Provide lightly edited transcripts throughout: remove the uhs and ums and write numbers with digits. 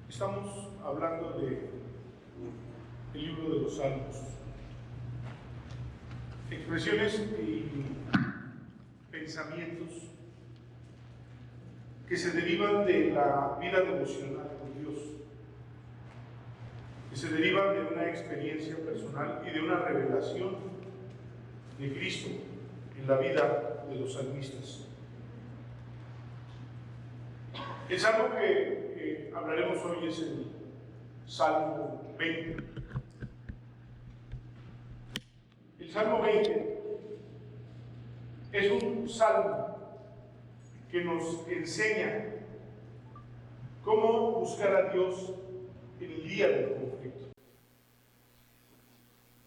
Estamos hablando del libro de los Salmos. Expresiones y pensamientos que se derivan de la vida devocional con Dios, que se derivan de una experiencia personal y de una revelación de Cristo en la vida de los salmistas. El salmo que hablaremos hoy es el Salmo 20. El Salmo 20 es un salmo que nos enseña cómo buscar a Dios en el día del conflicto.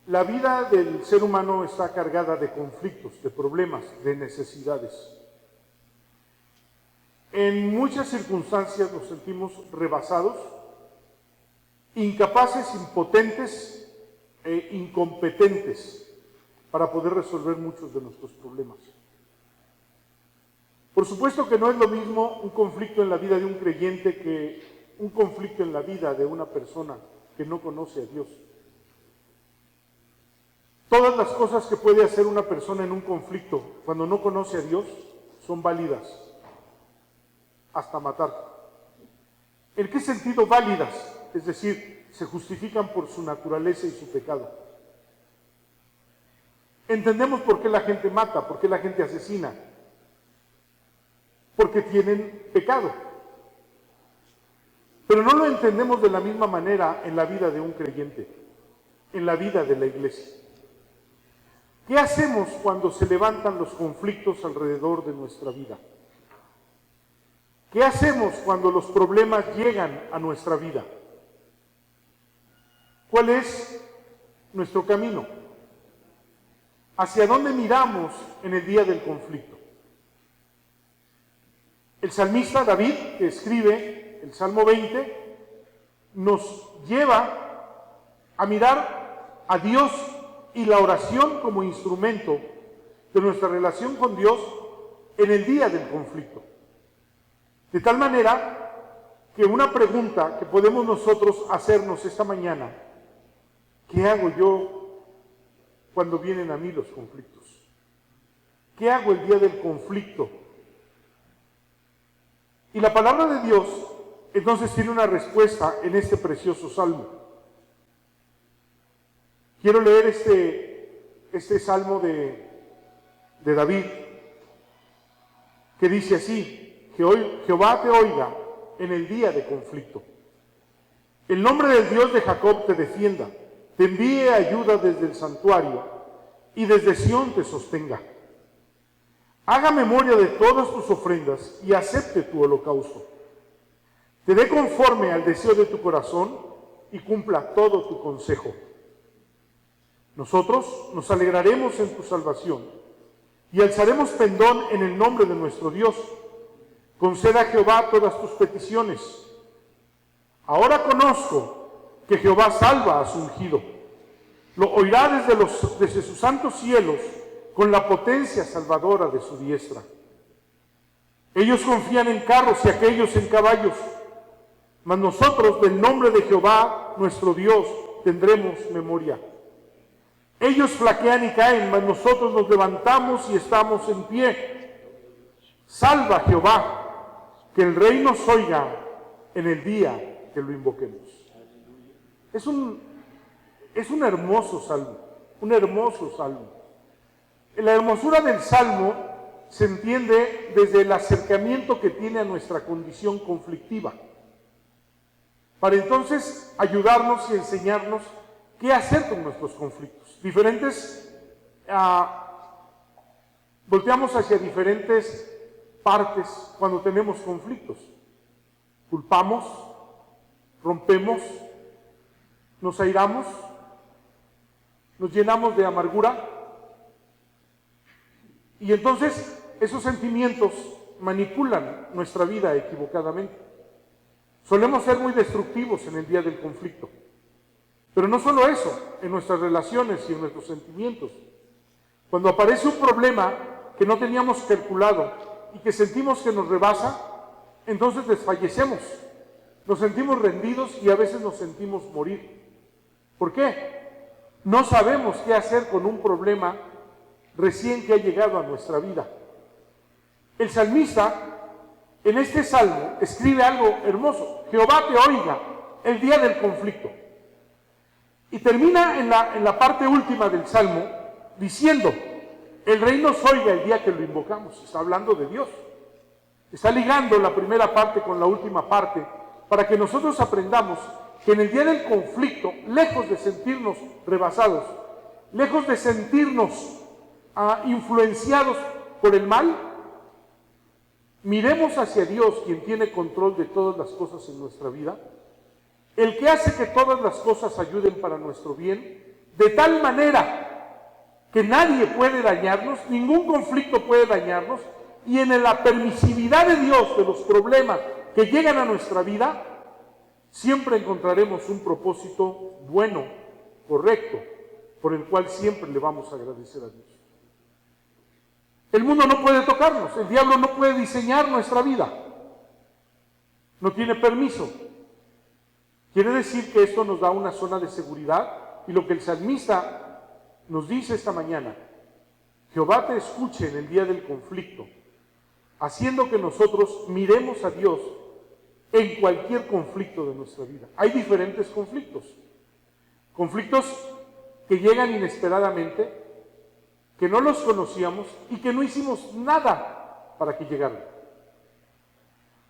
La vida del ser humano está cargada de conflictos, de problemas, de necesidades. En muchas circunstancias nos sentimos rebasados, incapaces, impotentes e incompetentes para poder resolver muchos de nuestros problemas. Por supuesto que no es lo mismo un conflicto en la vida de un creyente que un conflicto en la vida de una persona que no conoce a Dios. Todas las cosas que puede hacer una persona en un conflicto cuando no conoce a Dios son válidas, hasta matar. ¿En qué sentido válidas? Es decir, se justifican por su naturaleza y su pecado. Entendemos por qué la gente mata, por qué la gente asesina. Porque tienen pecado. Pero no lo entendemos de la misma manera en la vida de un creyente, en la vida de la iglesia. ¿Qué hacemos cuando se levantan los conflictos alrededor de nuestra vida? ¿Qué hacemos cuando los problemas llegan a nuestra vida? ¿Cuál es nuestro camino? ¿Hacia dónde miramos en el día del conflicto? El salmista David, que escribe el Salmo 20, nos lleva a mirar a Dios y la oración como instrumento de nuestra relación con Dios en el día del conflicto. De tal manera que una pregunta que podemos nosotros hacernos esta mañana: ¿qué hago yo cuando vienen a mí los conflictos? ¿Qué hago el día del conflicto? Y la palabra de Dios entonces tiene una respuesta en este precioso salmo. Quiero leer este salmo de David, que dice así: Jehová te oiga en el día de conflicto. El nombre del Dios de Jacob te defienda, te envíe ayuda desde el santuario y desde Sión te sostenga. Haga memoria de todas tus ofrendas y acepte tu holocausto. Te dé conforme al deseo de tu corazón y cumpla todo tu consejo. Nosotros nos alegraremos en tu salvación y alzaremos pendón en el nombre de nuestro Dios. Conceda a Jehová todas tus peticiones. Ahora conozco que Jehová salva a su ungido. Lo oirá desde sus santos cielos con la potencia salvadora de su diestra. Ellos confían en carros y aquellos en caballos, mas nosotros del nombre de Jehová nuestro Dios tendremos memoria. Ellos flaquean y caen, mas nosotros nos levantamos y estamos en pie. Salva Jehová, que el rey nos oiga en el día que lo invoquemos. Es un hermoso salmo, un hermoso salmo. La hermosura del salmo se entiende desde el acercamiento que tiene a nuestra condición conflictiva, para entonces ayudarnos y enseñarnos qué hacer con nuestros conflictos. Volteamos hacia diferentes partes cuando tenemos conflictos. Culpamos, rompemos, nos airamos, nos llenamos de amargura, y entonces esos sentimientos manipulan nuestra vida equivocadamente. Solemos ser muy destructivos en el día del conflicto. Pero no solo eso, en nuestras relaciones y en nuestros sentimientos. Cuando aparece un problema que no teníamos calculado y que sentimos que nos rebasa, entonces desfallecemos, Nos sentimos rendidos y a veces nos sentimos morir. ¿Por qué? No sabemos qué hacer con un problema recién que ha llegado a nuestra vida. El salmista, en este salmo, escribe algo hermoso. Jehová te oiga el día del conflicto. Y termina en la parte última del salmo diciendo, el rey nos oiga el día que lo invocamos. Está hablando de Dios. Está ligando la primera parte con la última parte para que nosotros aprendamos que en el día del conflicto, lejos de sentirnos rebasados, lejos de sentirnos influenciados por el mal, miremos hacia Dios, quien tiene control de todas las cosas en nuestra vida, el que hace que todas las cosas ayuden para nuestro bien, de tal manera que nadie puede dañarnos, ningún conflicto puede dañarnos, y en la permisividad de Dios de los problemas que llegan a nuestra vida, siempre encontraremos un propósito bueno, correcto, por el cual siempre le vamos a agradecer a Dios. El mundo no puede tocarnos, el diablo no puede diseñar nuestra vida, no tiene permiso. Quiere decir que esto nos da una zona de seguridad, y lo que el salmista nos dice esta mañana, Jehová te escuche en el día del conflicto, haciendo que nosotros miremos a Dios en cualquier conflicto de nuestra vida. Hay diferentes conflictos. Conflictos que llegan inesperadamente, que no los conocíamos y que no hicimos nada para que llegaran.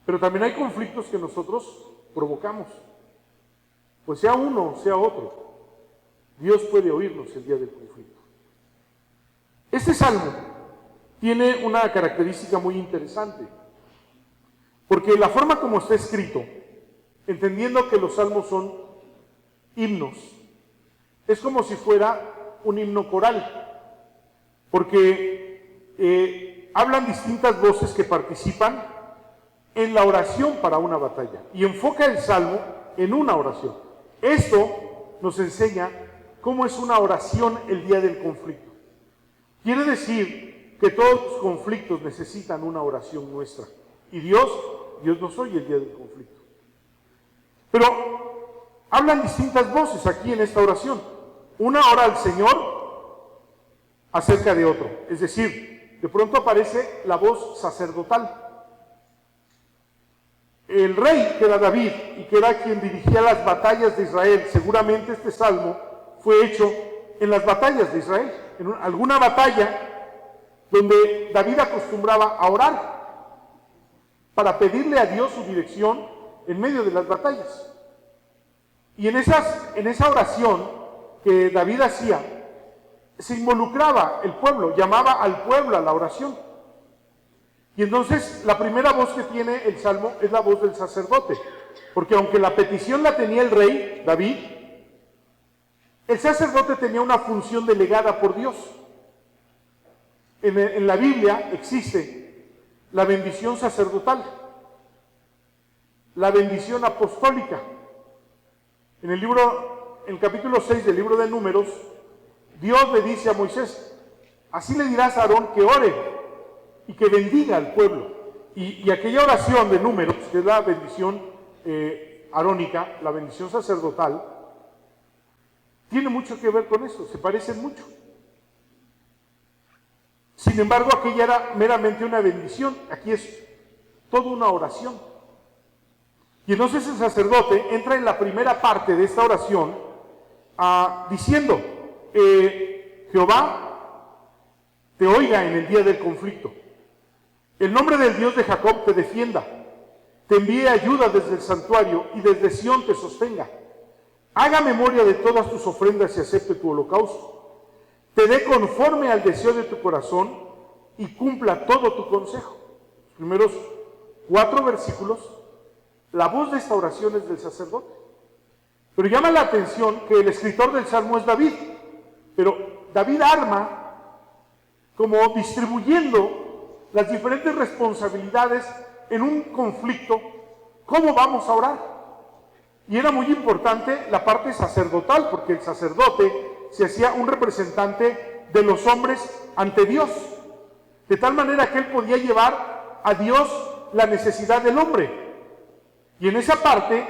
Pero también hay conflictos que nosotros provocamos. Pues sea uno o sea otro, Dios puede oírnos el día del conflicto. Este salmo tiene una característica muy interesante, porque la forma como está escrito, entendiendo que los salmos son himnos, es como si fuera un himno coral, porque hablan distintas voces que participan en la oración para una batalla, y enfoca el salmo en una oración. Esto nos enseña cómo es una oración el día del conflicto. Quiere decir que todos los conflictos necesitan una oración nuestra, y Dios nos oye el día del conflicto. Pero hablan distintas voces aquí en esta oración. Una ora al Señor acerca de otro, es decir, de pronto aparece la voz sacerdotal. El rey, que era David, y que era quien dirigía las batallas de Israel, seguramente este salmo fue hecho en las batallas de Israel, en alguna batalla donde David acostumbraba a orar para pedirle a Dios su dirección en medio de las batallas. Y en esa oración que David hacía, se involucraba el pueblo, llamaba al pueblo a la oración. Y entonces la primera voz que tiene el salmo es la voz del sacerdote, porque aunque la petición la tenía el rey David, el sacerdote tenía una función delegada por Dios. En la Biblia existe la bendición sacerdotal, la bendición apostólica. En el capítulo 6 del libro de Números, Dios le dice a Moisés, así le dirás a Aarón que ore y que bendiga al pueblo. Y aquella oración de Números, que es la bendición arónica, la bendición sacerdotal, tiene mucho que ver con eso, se parecen mucho. Sin embargo, aquella era meramente una bendición, aquí es toda una oración. Y entonces el sacerdote entra en la primera parte de esta oración diciendo, Jehová te oiga en el día del conflicto. El nombre del Dios de Jacob te defienda, te envíe ayuda desde el santuario y desde Sión te sostenga. Haga memoria de todas tus ofrendas y acepte tu holocausto. Te dé conforme al deseo de tu corazón y cumpla todo tu consejo. Los primeros 4 versículos, la voz de esta oración es del sacerdote. Pero llama la atención que el escritor del Salmo es David, pero David arma como distribuyendo las diferentes responsabilidades en un conflicto, ¿cómo vamos a orar? Y era muy importante la parte sacerdotal, porque el sacerdote se hacía un representante de los hombres ante Dios, de tal manera que él podía llevar a Dios la necesidad del hombre. Y en esa parte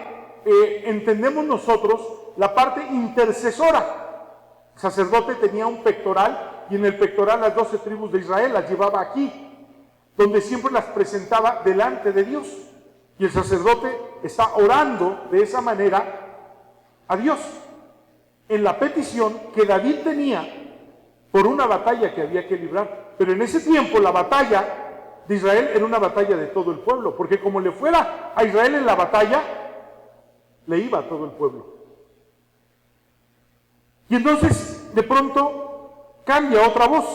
entendemos nosotros la parte intercesora. El sacerdote tenía un pectoral y en el pectoral las 12 tribus de Israel las llevaba aquí, donde siempre las presentaba delante de Dios. Y el sacerdote está orando de esa manera a Dios en la petición que David tenía por una batalla que había que librar. Pero en ese tiempo la batalla de Israel era una batalla de todo el pueblo, porque como le fuera a Israel en la batalla, le iba a todo el pueblo. Y entonces de pronto cambia otra voz,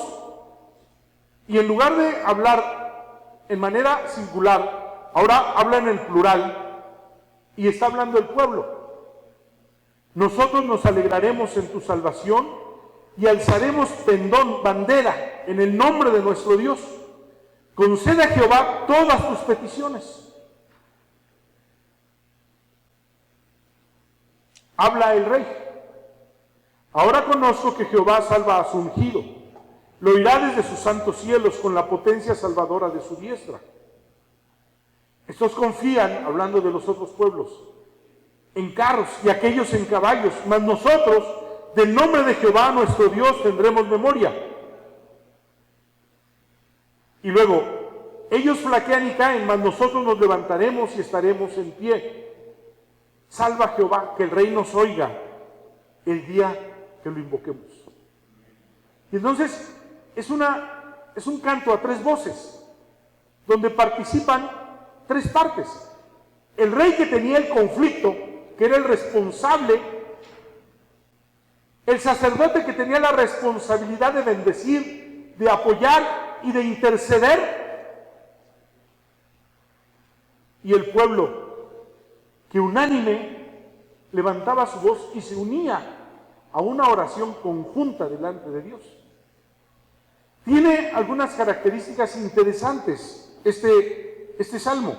y en lugar de hablar en manera singular, ahora habla en el plural, y está hablando el pueblo. Nosotros nos alegraremos en tu salvación y alzaremos pendón, bandera, en el nombre de nuestro Dios. Concede a Jehová todas tus peticiones. Habla el rey. Ahora conozco que Jehová salva a su ungido. Lo oirá desde sus santos cielos con la potencia salvadora de su diestra. Estos confían, hablando de los otros pueblos, en carros y aquellos en caballos, mas nosotros, del nombre de Jehová nuestro Dios, tendremos memoria. Y luego, ellos flaquean y caen, mas nosotros nos levantaremos y estaremos en pie. Salva Jehová, que el rey nos oiga el día que lo invoquemos. Y entonces, es un canto a 3 voces, donde participan 3 partes. El rey que tenía el conflicto, que era el responsable, el sacerdote que tenía la responsabilidad de bendecir, de apoyar y de interceder, y el pueblo que unánime levantaba su voz y se unía a una oración conjunta delante de Dios. Tiene algunas características interesantes este salmo.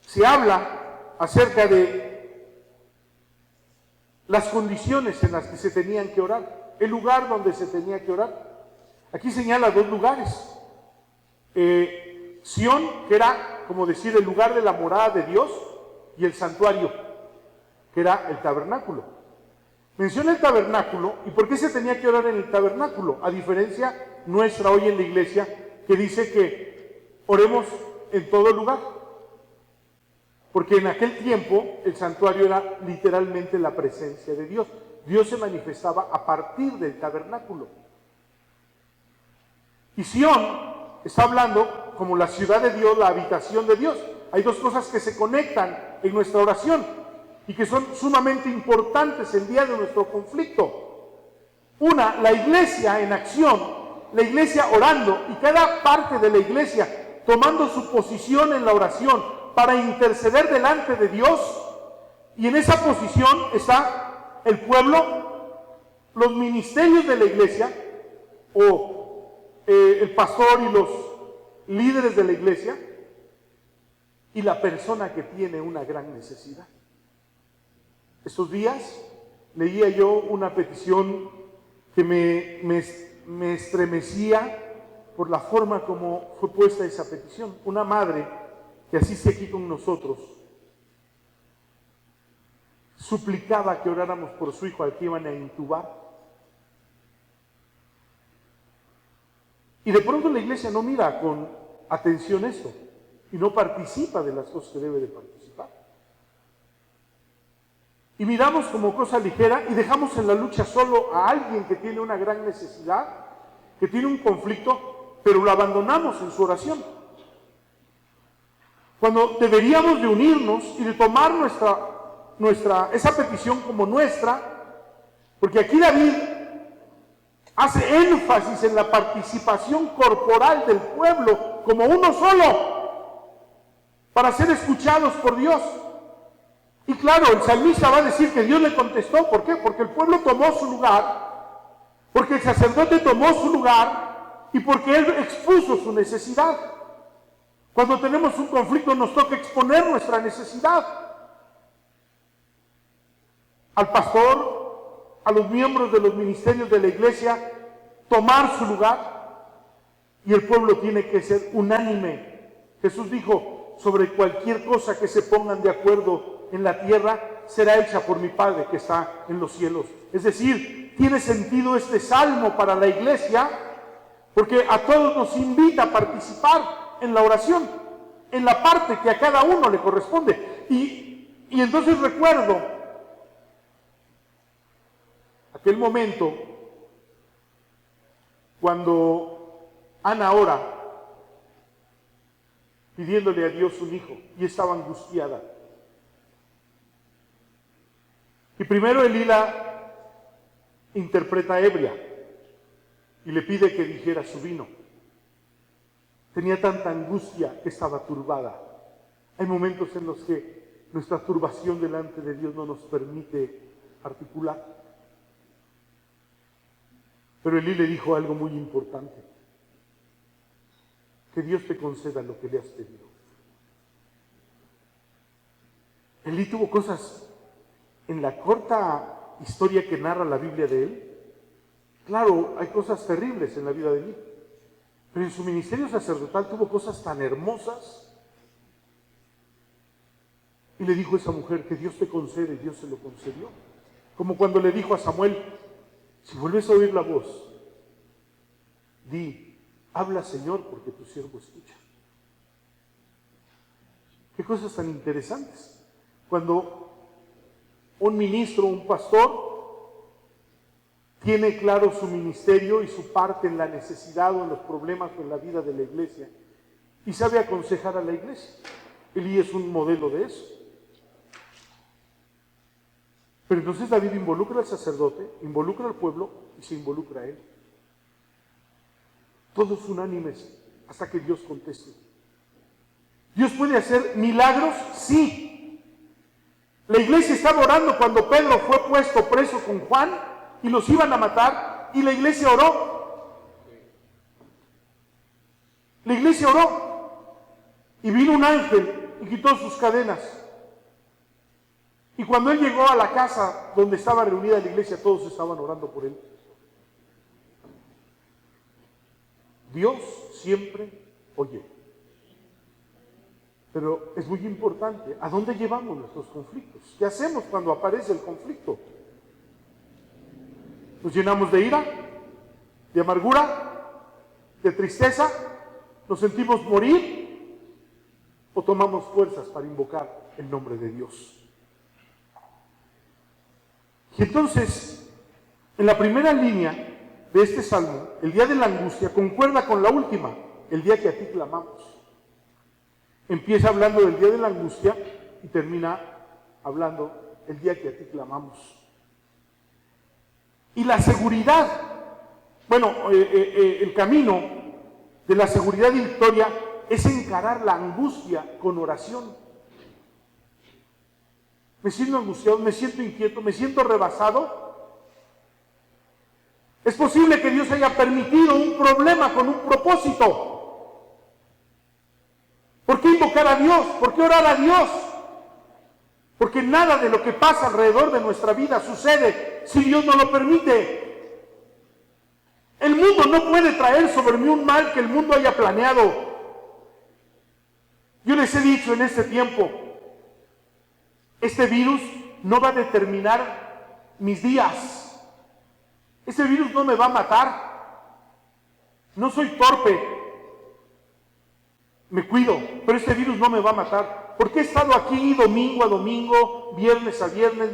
Se habla acerca de las condiciones en las que se tenían que orar, el lugar donde se tenía que orar. Aquí señala 2 lugares. Sión, que era, como decir, el lugar de la morada de Dios, y el santuario, que era el tabernáculo. Menciona el tabernáculo. ¿Y por qué se tenía que orar en el tabernáculo? A diferencia nuestra hoy en la iglesia, que dice que oremos en todo lugar. Porque en aquel tiempo el santuario era literalmente la presencia de Dios. Dios se manifestaba a partir del tabernáculo. Y Sión está hablando como la ciudad de Dios, la habitación de Dios. Hay 2 cosas que se conectan en nuestra oración y que son sumamente importantes el día de nuestro conflicto. Una, la iglesia en acción, la iglesia orando, y cada parte de la iglesia tomando su posición en la oración para interceder delante de Dios. Y en esa posición está el pueblo, los ministerios de la iglesia, o el pastor y los líderes de la iglesia, y la persona que tiene una gran necesidad. Estos días leía yo una petición que me estremecía por la forma como fue puesta esa petición. Una madre que asiste aquí con nosotros suplicaba que oráramos por su hijo al que iban a intubar. Y de pronto la iglesia no mira con atención esto y no participa de las cosas que debe de participar. Y miramos como cosa ligera y dejamos en la lucha solo a alguien que tiene una gran necesidad, que tiene un conflicto, pero lo abandonamos en su oración. Cuando deberíamos de unirnos y de tomar esa petición como nuestra, porque aquí David hace énfasis en la participación corporal del pueblo como uno solo para ser escuchados por Dios. Y claro, el salmista va a decir que Dios le contestó. ¿Por qué? Porque el pueblo tomó su lugar, porque el sacerdote tomó su lugar y porque él expuso su necesidad. Cuando tenemos un conflicto nos toca exponer nuestra necesidad al pastor, a los miembros de los ministerios de la iglesia, tomar su lugar Y el pueblo tiene que ser unánime. Jesús dijo, sobre cualquier cosa que se pongan de acuerdo en la tierra, será hecha por mi Padre que está en los cielos. Es decir, tiene sentido este salmo para la iglesia, porque a todos nos invita a participar en la oración, en la parte que a cada uno le corresponde. Y entonces recuerdo aquel momento cuando Ana ora pidiéndole a Dios un hijo y estaba angustiada. Y primero Elí la interpreta ebria y le pide que dijera su vino. Tenía tanta angustia que estaba turbada. Hay momentos en los que nuestra turbación delante de Dios no nos permite articular. Pero Elí le dijo algo muy importante: que Dios te conceda lo que le has pedido. Elí tuvo cosas en la corta historia que narra la Biblia de él. Claro, hay cosas terribles en la vida de Elí, pero en su ministerio sacerdotal tuvo cosas tan hermosas. Y le dijo a esa mujer que Dios te concede, y Dios se lo concedió. Como cuando le dijo a Samuel: si vuelves a oír la voz, di, habla Señor, porque tu siervo escucha. Qué cosas tan interesantes. Cuando un ministro, un pastor, tiene claro su ministerio y su parte en la necesidad o en los problemas o en la vida de la iglesia, y sabe aconsejar a la iglesia. Elí es un modelo de eso. Pero entonces David involucra al sacerdote, involucra al pueblo y se involucra a él. Todos unánimes hasta que Dios conteste. ¿Dios puede hacer milagros? Sí. La iglesia estaba orando cuando Pedro fue puesto preso con Juan y los iban a matar, y la iglesia oró. La iglesia oró y vino un ángel y quitó sus cadenas. Y cuando él llegó a la casa donde estaba reunida la iglesia, todos estaban orando por él. Dios siempre oye. Pero es muy importante, ¿a dónde llevamos nuestros conflictos? ¿Qué hacemos cuando aparece el conflicto? ¿Nos llenamos de ira, de amargura, de tristeza? ¿Nos sentimos morir? ¿O tomamos fuerzas para invocar el nombre de Dios? Y entonces, en la primera línea de este salmo, el día de la angustia concuerda con la última, el día que a ti clamamos. Empieza hablando del día de la angustia y termina hablando el día que a ti clamamos. Y la seguridad, el camino de la seguridad y victoria es encarar la angustia con oración. Me siento angustiado, me siento inquieto, me siento rebasado. Es posible que Dios haya permitido un problema con un propósito. ¿Por qué invocar a Dios? ¿Por qué orar a Dios? Porque nada de lo que pasa alrededor de nuestra vida sucede si Dios no lo permite. El mundo no puede traer sobre mí un mal que el mundo haya planeado. Yo les he dicho en este tiempo, este virus no va a determinar mis días. Este virus no me va a matar. No soy torpe. Me cuido, pero este virus no me va a matar. Porque he estado aquí domingo a domingo, viernes a viernes,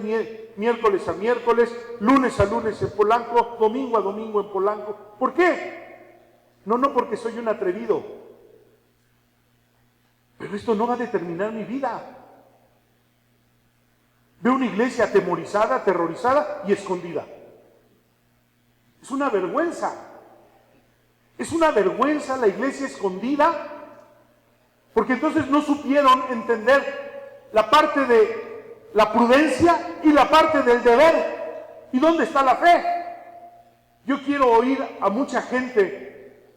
miércoles a miércoles, lunes a lunes en Polanco, domingo a domingo en Polanco. ¿Por qué? No porque soy un atrevido. Pero esto no va a determinar mi vida. Veo una iglesia atemorizada, aterrorizada y escondida. Es una vergüenza. Es una vergüenza la iglesia escondida, porque entonces no supieron entender la parte de la prudencia y la parte del deber. ¿Y dónde está la fe? Yo quiero oír a mucha gente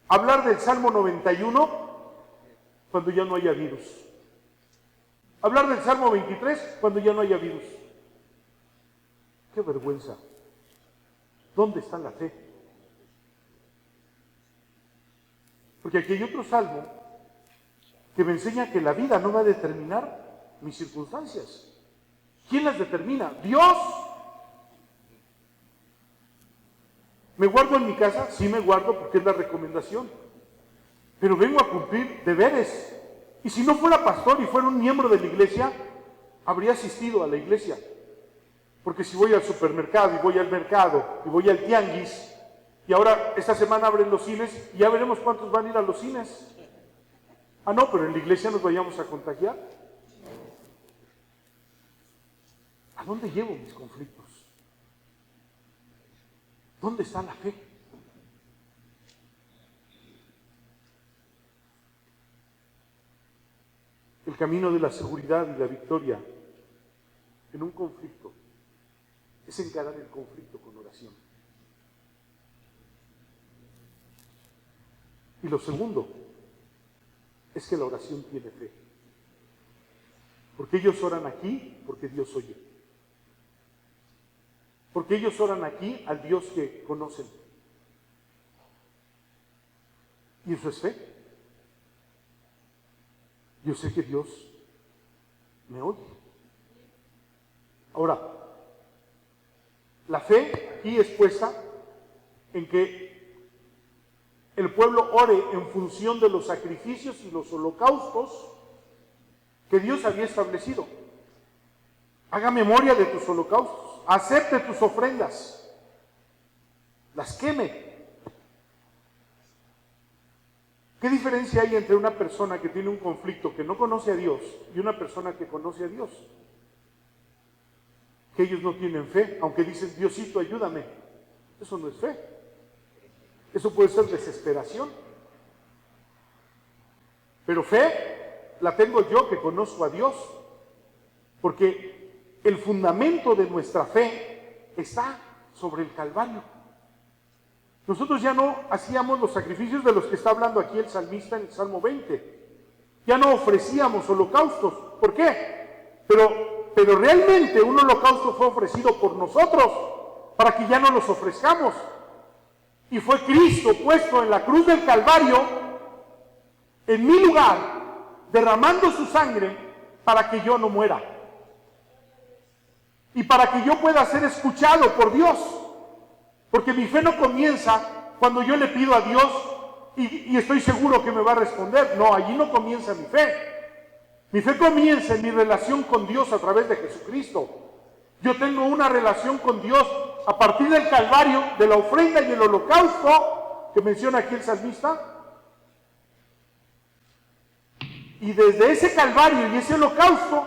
hablar del Salmo 91 cuando ya no haya virus. Hablar del Salmo 23 cuando ya no haya virus. ¡Qué vergüenza! ¿Dónde está la fe? Porque aquí hay otro salmo que me enseña que la vida no va a determinar mis circunstancias. ¿Quién las determina? Dios. ¿Me guardo en mi casa? Sí me guardo porque es la recomendación. Pero vengo a cumplir deberes. Y si no fuera pastor y fuera un miembro de la iglesia, habría asistido a la iglesia. Porque si voy al supermercado y voy al mercado y voy al tianguis, y ahora esta semana abren los cines, y ya veremos cuántos van a ir a los cines. Ah, no, pero en la iglesia nos vayamos a contagiar. ¿A dónde llevo mis conflictos? ¿Dónde está la fe? El camino de la seguridad y la victoria en un conflicto es encarar el conflicto con oración. Y lo segundo es que la oración tiene fe. Porque ellos oran aquí, porque Dios oye. Porque ellos oran aquí al Dios que conocen. Y eso es fe. Yo sé que Dios me oye. Ahora, la fe aquí es puesta en que el pueblo ore en función de los sacrificios y los holocaustos que Dios había establecido. Haga memoria de tus holocaustos, acepte tus ofrendas, las queme. ¿Qué diferencia hay entre una persona que tiene un conflicto que no conoce a Dios y una persona que conoce a Dios? Que ellos no tienen fe, aunque dicen, Diosito, ayúdame. Eso no es fe. Eso puede ser desesperación. Pero fe la tengo yo que conozco a Dios, porque el fundamento de nuestra fe está sobre el Calvario. Nosotros ya no hacíamos los sacrificios de los que está hablando aquí el salmista en el Salmo 20. Ya no ofrecíamos holocaustos. ¿Por qué? Pero realmente un holocausto fue ofrecido por nosotros para que ya no los ofrezcamos. Y fue Cristo puesto en la cruz del Calvario, en mi lugar, derramando su sangre para que yo no muera. Y para que yo pueda ser escuchado por Dios. Porque mi fe no comienza cuando yo le pido a Dios y estoy seguro que me va a responder. No, allí no comienza mi fe. Mi fe comienza en mi relación con Dios a través de Jesucristo. Yo tengo una relación con Dios a partir del Calvario, de la ofrenda y el holocausto que menciona aquí el salmista. Y desde ese Calvario y ese holocausto,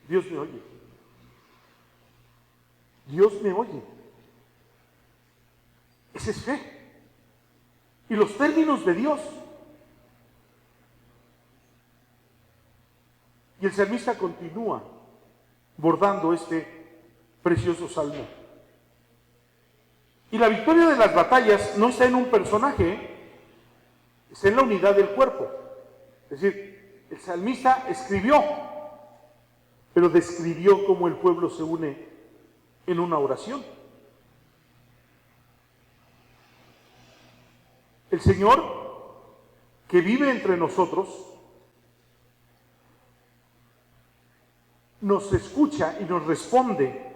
Dios me oye. Dios me oye. Esa es fe. Y los términos de Dios. Y el salmista continúa bordando este precioso salmo. Y la victoria de las batallas no está en un personaje, está en la unidad del cuerpo. Es decir, el salmista escribió, pero describió cómo el pueblo se une en una oración. El Señor, que vive entre nosotros, nos escucha y nos responde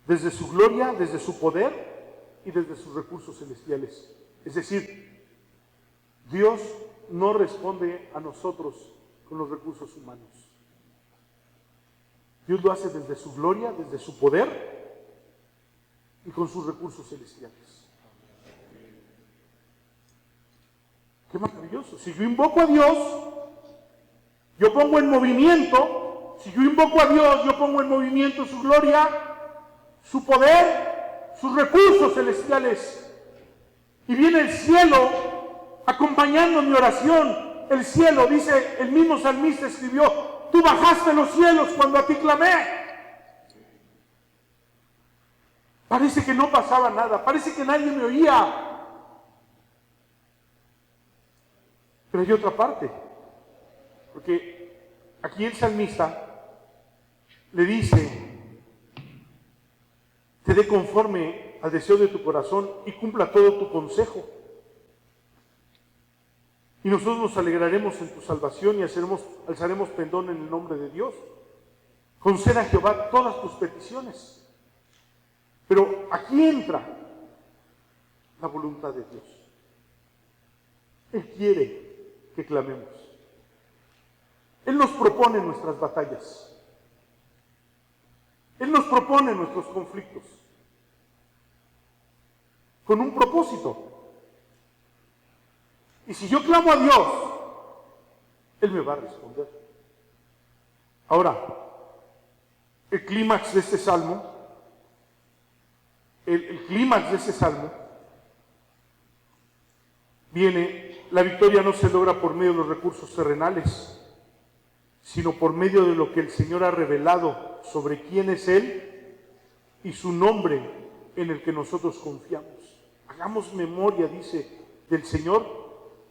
desde su gloria, desde su poder y desde sus recursos celestiales. Es decir, Dios no responde a nosotros con los recursos humanos. Dios lo hace desde su gloria, desde su poder y con sus recursos celestiales. ¡Qué maravilloso! Si yo invoco a Dios, yo pongo en movimiento, si yo invoco a Dios, yo pongo en movimiento su gloria, su poder, sus recursos celestiales. Y viene el cielo acompañando mi oración. El cielo, dice el mismo salmista, escribió, tú bajaste los cielos cuando a ti clamé. Parece que no pasaba nada, parece que nadie me oía. Pero hay otra parte, porque aquí el salmista le dice, te dé conforme al deseo de tu corazón y cumpla todo tu consejo. Y nosotros nos alegraremos en tu salvación y alzaremos pendón en el nombre de Dios. Conceda a Jehová todas tus peticiones. Pero aquí entra la voluntad de Dios. Él quiere que clamemos. Él nos propone nuestras batallas. Él nos propone nuestros conflictos. Con un propósito. Y si yo clamo a Dios, Él me va a responder. Ahora, el clímax de este salmo, viene, la victoria no se logra por medio de los recursos terrenales, sino por medio de lo que el Señor ha revelado sobre quién es Él y su nombre en el que nosotros confiamos. Hagamos memoria, dice, del Señor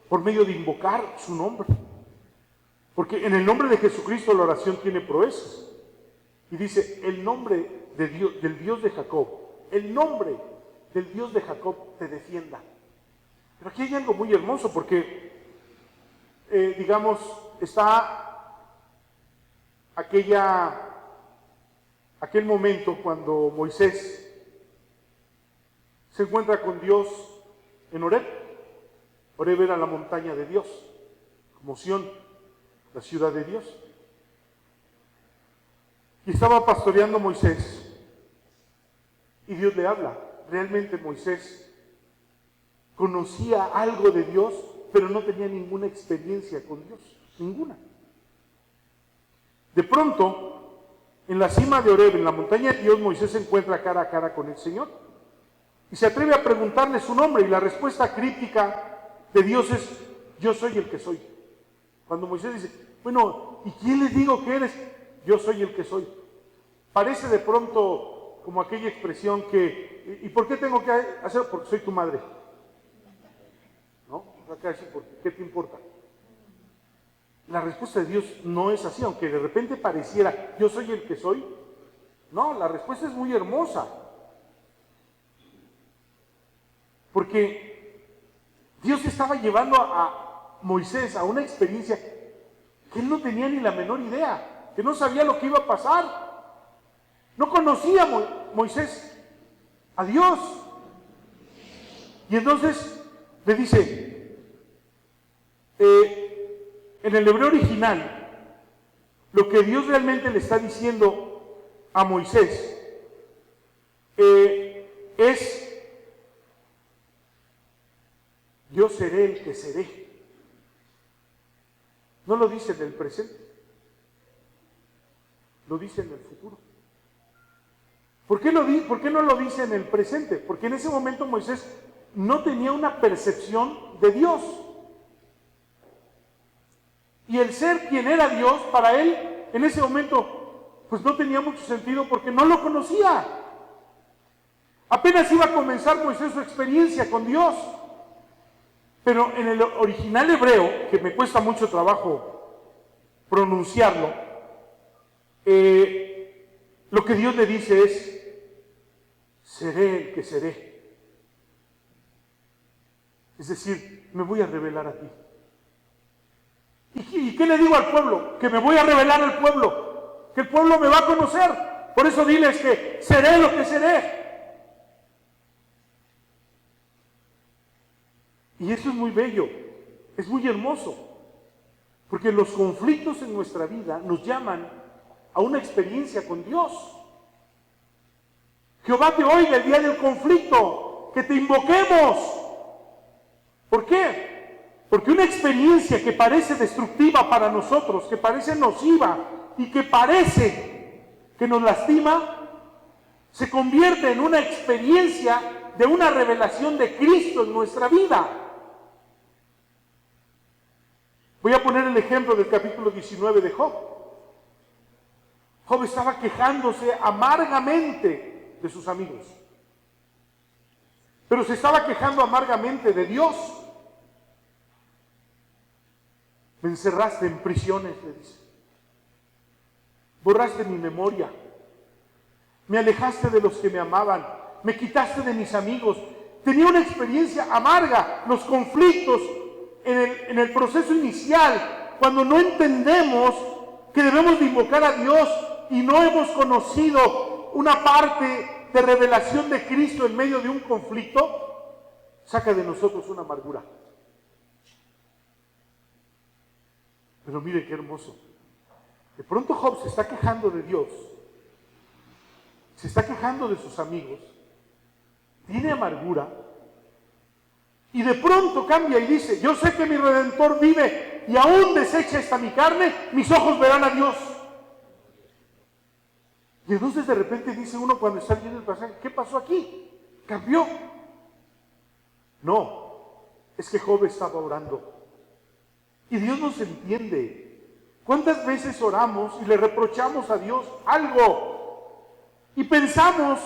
por medio de invocar su nombre. Porque en el nombre de Jesucristo la oración tiene proezas. Y dice, el nombre de Dios, del Dios de Jacob, el nombre del Dios de Jacob te defienda. Pero aquí hay algo muy hermoso porque, digamos, está aquel momento cuando Moisés se encuentra con Dios en Horeb. Horeb era la montaña de Dios, como Sión, la ciudad de Dios. Y estaba pastoreando Moisés y Dios le habla. Realmente Moisés conocía algo de Dios, pero no tenía ninguna experiencia con Dios, ninguna. De pronto, en la cima de Horeb, en la montaña de Dios, Moisés se encuentra cara a cara con el Señor y se atreve a preguntarle su nombre, y la respuesta críptica de Dios es: yo soy el que soy. Cuando Moisés dice, bueno, ¿y quién les digo que eres? Yo soy el que soy. Parece de pronto como aquella expresión que, ¿y por qué tengo que hacerlo? Porque soy tu madre. ¿No? ¿Qué te importa? La respuesta de Dios no es así, aunque de repente pareciera, yo soy el que soy. No, la respuesta es muy hermosa. Porque Dios estaba llevando a Moisés a una experiencia que él no tenía ni la menor idea, que no sabía lo que iba a pasar. No conocía Moisés a Dios. Y entonces le dice, en el hebreo original, lo que Dios realmente le está diciendo a Moisés es: yo seré el que seré. No lo dice en el presente, lo dice en el futuro. ¿Por qué no lo dice en el presente? Porque en ese momento Moisés no tenía una percepción de Dios. Y el ser quien era Dios, para él, en ese momento, pues no tenía mucho sentido porque no lo conocía. Apenas iba a comenzar Moisés su experiencia con Dios. Pero en el original hebreo, que me cuesta mucho trabajo pronunciarlo, lo que Dios le dice es: seré el que seré. Es decir, me voy a revelar a ti. ¿Y qué le digo al pueblo? Que me voy a revelar al pueblo, que el pueblo me va a conocer. Por eso diles que seré lo que seré. Y eso es muy bello, es muy hermoso, porque los conflictos en nuestra vida nos llaman a una experiencia con Dios. Jehová te oiga el día del conflicto, que te invoquemos. ¿Por qué? Porque una experiencia que parece destructiva para nosotros, que parece nociva y que parece que nos lastima, se convierte en una experiencia de una revelación de Cristo en nuestra vida. Voy a poner el ejemplo del capítulo 19 de Job. Job estaba quejándose amargamente de sus amigos, pero se estaba quejando amargamente de Dios. Me encerraste en prisiones, le dice. Borraste mi memoria. Me alejaste de los que me amaban. me quitaste de mis amigos. Tenía una experiencia amarga, los conflictos en el proceso inicial, cuando no entendemos que debemos de invocar a Dios y no hemos conocido una parte de revelación de Cristo en medio de un conflicto, saca de nosotros una amargura. Pero mire qué hermoso. De pronto Job se está quejando de Dios, se está quejando de sus amigos, tiene amargura, y de pronto cambia y dice, yo sé que mi Redentor vive, y aún deshecha esta mi carne, mis ojos verán a Dios. Y entonces de repente dice uno cuando está leyendo el pasaje, ¿qué pasó aquí? ¿Cambió? No, es que Job estaba orando. Y Dios nos entiende. ¿Cuántas veces oramos y le reprochamos a Dios algo? Y pensamos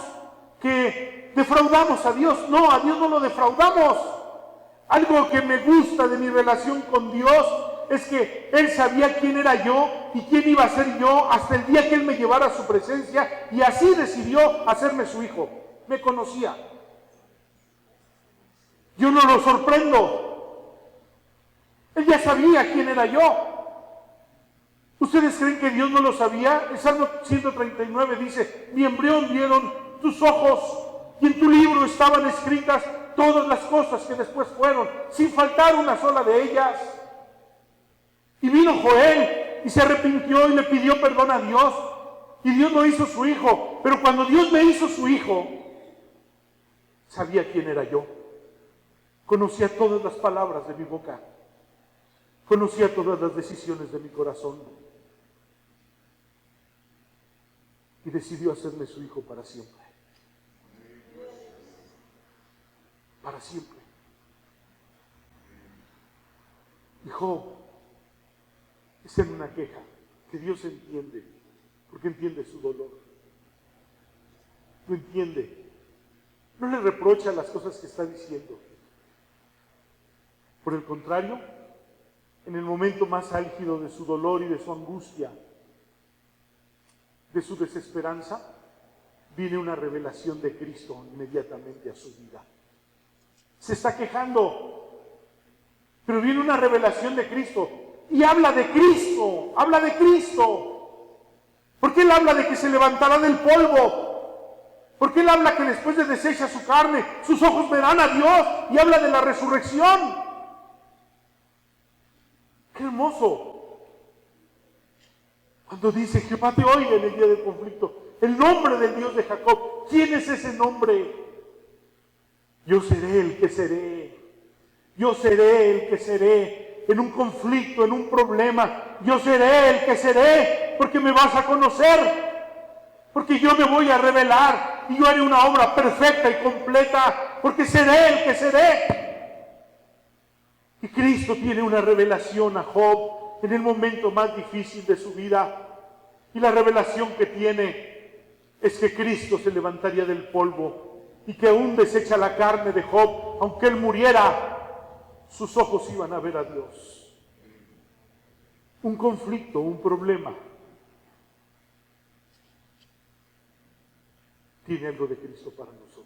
que defraudamos a Dios. No, a Dios no lo defraudamos. Algo que me gusta de mi relación con Dios es que Él sabía quién era yo y quién iba a ser yo hasta el día que Él me llevara a su presencia, y así decidió hacerme su hijo. Me conocía. Yo no lo sorprendo. Él ya sabía quién era yo. ¿Ustedes creen que Dios no lo sabía? El Salmo 139 dice, mi embrión vieron tus ojos y en tu libro estaban escritas todas las cosas que después fueron, sin faltar una sola de ellas. Y vino Joel y se arrepintió y le pidió perdón a Dios, y Dios lo hizo su hijo. Pero cuando Dios me hizo su hijo, sabía quién era yo. Conocía todas las palabras de mi boca. Conocía todas las decisiones de mi corazón. Y decidió hacerme su hijo para siempre. Para siempre. Y Job está en una queja que Dios entiende, porque entiende su dolor. Lo entiende. No le reprocha las cosas que está diciendo. Por el contrario, en el momento más álgido de su dolor y de su angustia, de su desesperanza, viene una revelación de Cristo inmediatamente a su vida. Se está quejando, pero viene una revelación de Cristo y habla de Cristo, habla de Cristo. Porque Él habla de que se levantará del polvo. Porque Él habla que después de deshecha su carne, sus ojos verán a Dios, y habla de la resurrección. ¡Qué hermoso! Cuando dice, Jehová te oiga en el día del conflicto, el nombre del Dios de Jacob. ¿Quién es ese nombre? Yo seré el que seré. Yo seré el que seré. En un conflicto, en un problema, yo seré el que seré, porque me vas a conocer. Porque yo me voy a revelar y yo haré una obra perfecta y completa, porque seré el que seré. Y Cristo tiene una revelación a Job en el momento más difícil de su vida. Y la revelación que tiene es que Cristo se levantaría del polvo y que aún deshecha la carne de Job, aunque él muriera, sus ojos iban a ver a Dios. Un conflicto, un problema, tiene algo de Cristo para nosotros.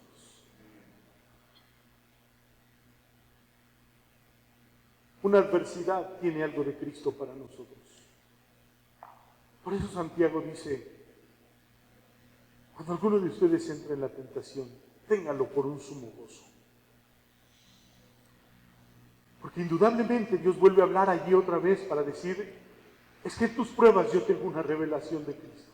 Una adversidad tiene algo de Cristo para nosotros. Por eso Santiago dice, cuando alguno de ustedes entre en la tentación, téngalo por un sumo gozo. Porque indudablemente Dios vuelve a hablar allí otra vez para decir, es que en tus pruebas yo tengo una revelación de Cristo.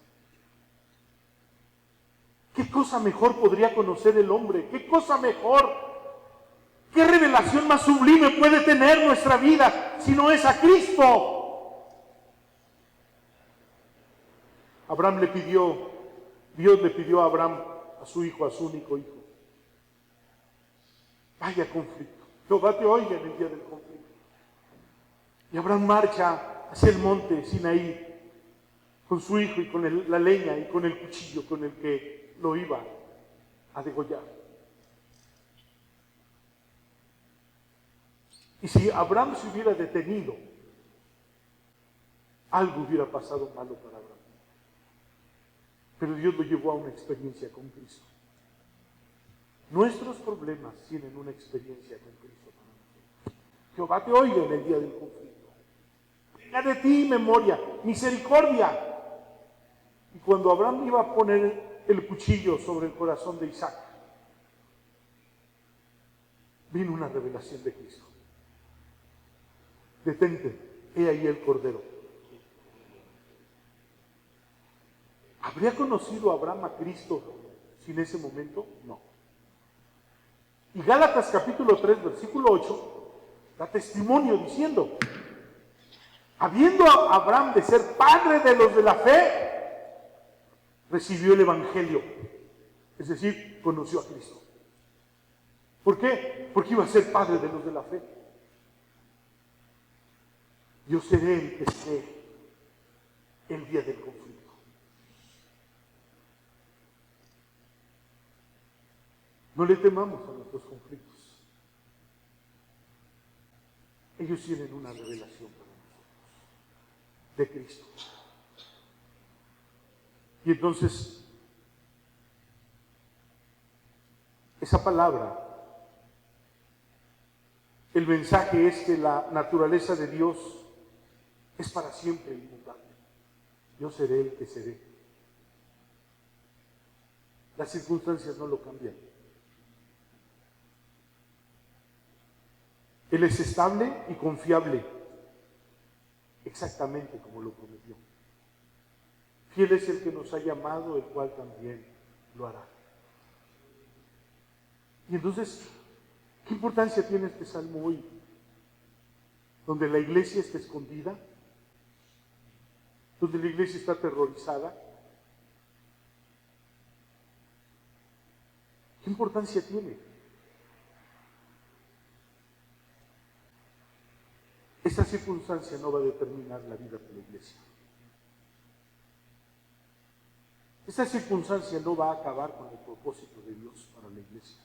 ¿Qué cosa mejor podría conocer el hombre? ¿Qué cosa mejor? ¿Qué revelación más sublime puede tener nuestra vida si no es a Cristo? Dios le pidió a Abraham, a su hijo, a su único hijo. Vaya conflicto. Jehová te oiga en el día del conflicto. Y Abraham marcha hacia el monte Sinaí con su hijo y con la leña y con el cuchillo con el que lo iba a degollar. Y si Abraham se hubiera detenido, algo hubiera pasado malo para Abraham. Pero Dios lo llevó a una experiencia con Cristo. Nuestros problemas tienen una experiencia con Cristo para nosotros. Jehová te oiga en el día del conflicto. Tenga de ti memoria, misericordia. Y cuando Abraham iba a poner el cuchillo sobre el corazón de Isaac, vino una revelación de Cristo. Detente, he ahí el cordero. ¿Habría conocido Abraham a Cristo sin ese momento? No. Y Gálatas capítulo 3, versículo 8, da testimonio diciendo, habiendo Abraham de ser padre de los de la fe, recibió el Evangelio, es decir, conoció a Cristo. ¿Por qué? Porque iba a ser padre de los de la fe. Yo seré el que esté el día del conflicto. No le temamos a nuestros conflictos. Ellos tienen una revelación para nosotros de Cristo. Y entonces, esa palabra, el mensaje es que la naturaleza de Dios es para siempre inmutable. Yo seré el que seré. Las circunstancias no lo cambian. Él es estable y confiable, exactamente como lo prometió. Fiel es el que nos ha llamado, el cual también lo hará. Y entonces, ¿qué importancia tiene este salmo hoy? Donde la iglesia está escondida, donde la iglesia está aterrorizada. ¿Qué importancia tiene? Esta circunstancia no va a determinar la vida de la iglesia. Esta circunstancia no va a acabar con el propósito de Dios para la iglesia,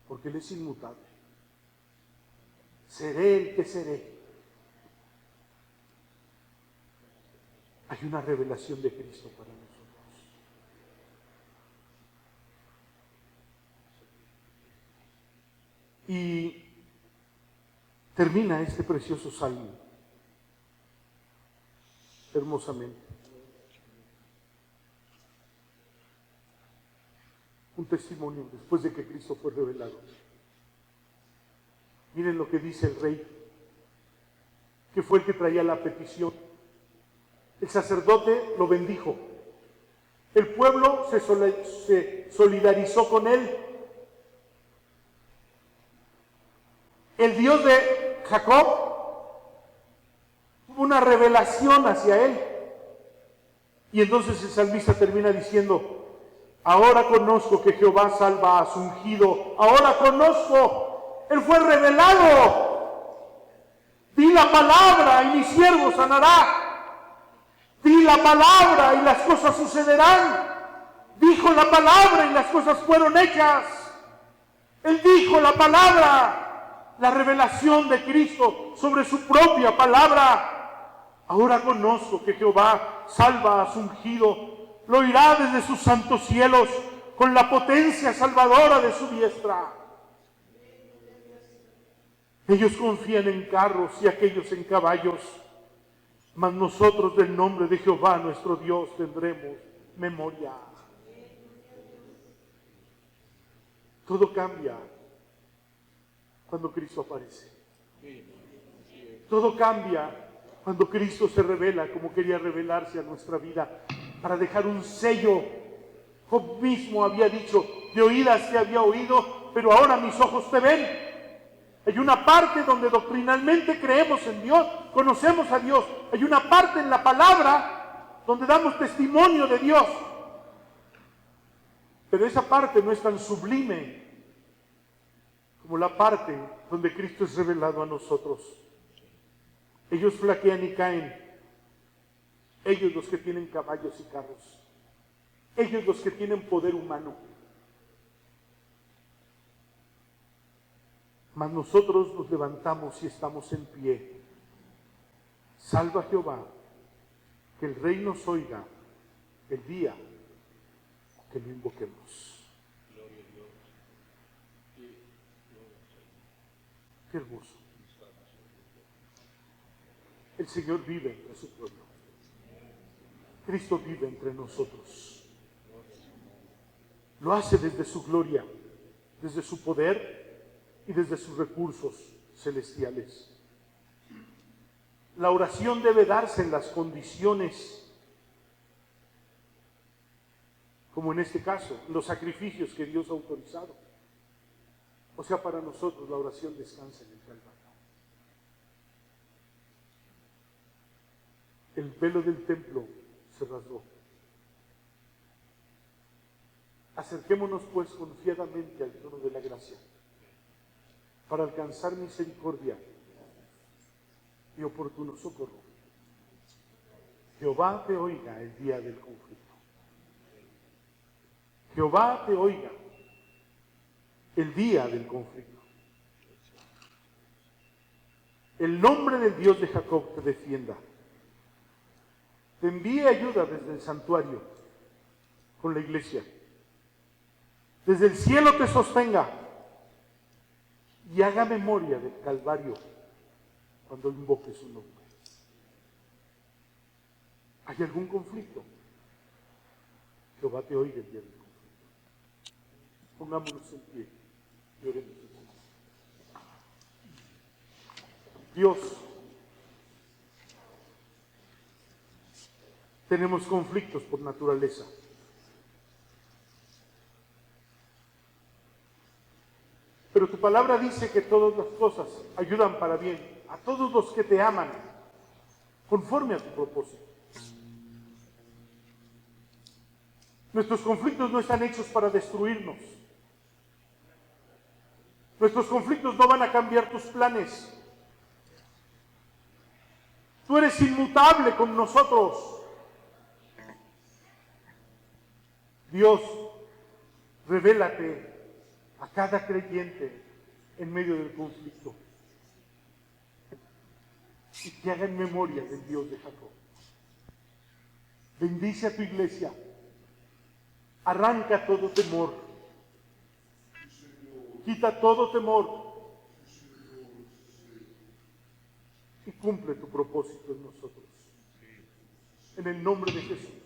porque Él es inmutable. Seré el que seré. Hay una revelación de Cristo para nosotros. Y termina este precioso salmo hermosamente. Un testimonio después de que Cristo fue revelado. Miren lo que dice el rey, que fue el que traía la petición. El sacerdote lo bendijo. El pueblo se solidarizó con él. El Dios de Jacob tuvo una revelación hacia él. Y entonces el salmista termina diciendo, ahora conozco que Jehová salva a su ungido. Ahora conozco, Él fue revelado. Di la palabra y mi siervo sanará. Di la palabra y las cosas sucederán. Dijo la palabra y las cosas fueron hechas. Él dijo la palabra. La revelación de Cristo sobre su propia palabra. Ahora conozco que Jehová salva a su ungido, lo oirá desde sus santos cielos con la potencia salvadora de su diestra. Ellos confían en carros y aquellos en caballos, mas nosotros del nombre de Jehová nuestro Dios tendremos memoria. Todo cambia cuando Cristo aparece. Todo cambia cuando Cristo se revela como quería revelarse a nuestra vida para dejar un sello. Job mismo había dicho, de oídas te había oído, pero ahora mis ojos te ven. Hay una parte donde doctrinalmente creemos en Dios, conocemos a Dios. Hay una parte en la palabra donde damos testimonio de Dios. Pero esa parte no es tan sublime como la parte donde Cristo es revelado a nosotros. Ellos flaquean y caen. Ellos los que tienen caballos y carros. Ellos los que tienen poder humano. Mas nosotros nos levantamos y estamos en pie. Salva Jehová, que el Rey nos oiga el día que lo invoquemos. Qué hermoso. El Señor vive entre su pueblo. Cristo vive entre nosotros. Lo hace desde su gloria, desde su poder y desde sus recursos celestiales. La oración debe darse en las condiciones, como en este caso, los sacrificios que Dios ha autorizado. O sea, para nosotros la oración descansa en el Calvario. El velo del templo se rasgó. Acerquémonos pues confiadamente al trono de la gracia para alcanzar misericordia y oportuno socorro. Jehová te oiga el día del conflicto. Jehová te oiga el día del conflicto. El nombre del Dios de Jacob te defienda. Te envíe ayuda desde el santuario con la iglesia. Desde el cielo te sostenga y haga memoria del Calvario cuando invoque su nombre. ¿Hay algún conflicto? Jehová te oiga el día del conflicto. Pongámonos en pie y oremos. Dios, tenemos conflictos por naturaleza. Pero tu palabra dice que todas las cosas ayudan para bien a todos los que te aman, conforme a tu propósito. Nuestros conflictos no están hechos para destruirnos. Nuestros conflictos no van a cambiar tus planes. Tú eres inmutable con nosotros. Dios, revélate a cada creyente en medio del conflicto y que hagan memoria del Dios de Jacob. Bendice a tu iglesia. Arranca todo temor. Quita todo temor. Y cumple tu propósito en nosotros. En el nombre de Jesús.